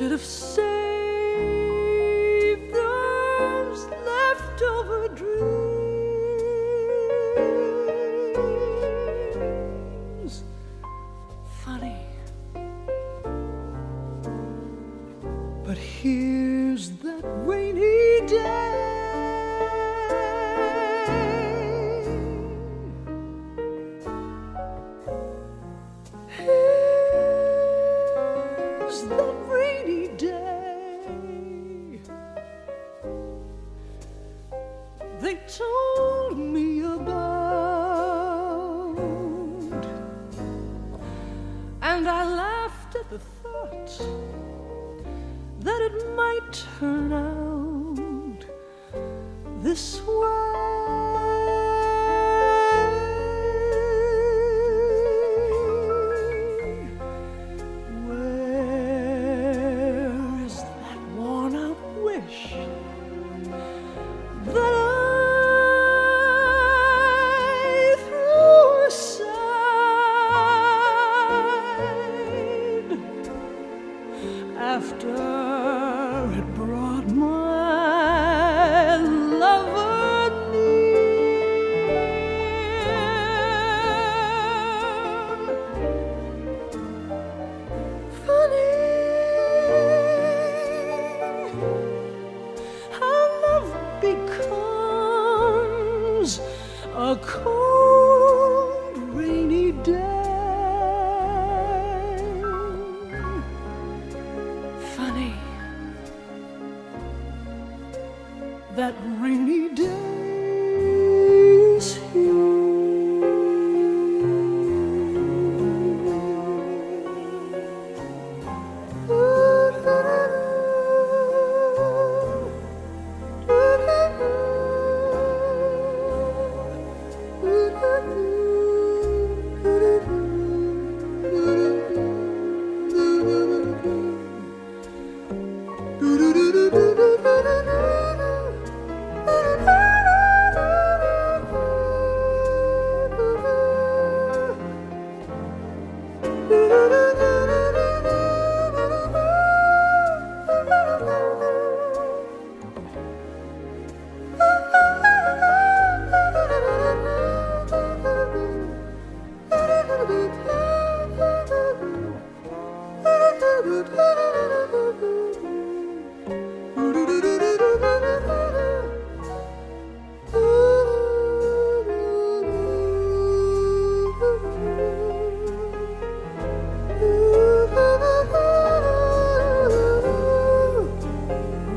should have saved those leftover dreams. Funny, but here's that rainy day. Here's that rainy day. They told me about, and I laughed at the thought that it might turn out this way. Where is that worn-out wish that I threw aside after it brought my lover near? Funny how love becomes a cold, rainy day. Funny, that rainy day is here.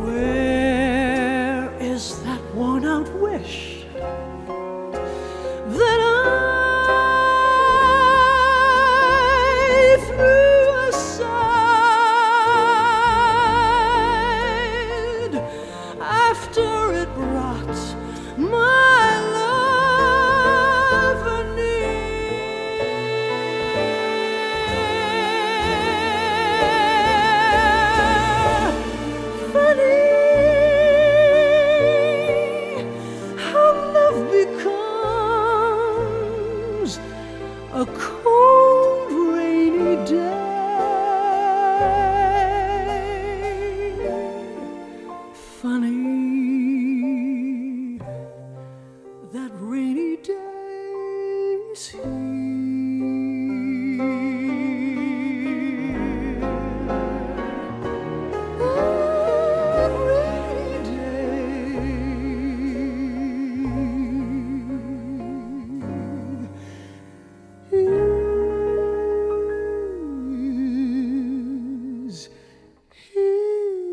Where is that worn-out wish that I threw aside after it brought my lover near? Funny how love becomes a cold, rainy day. Funny, that rainy day's here. That rainy day is here.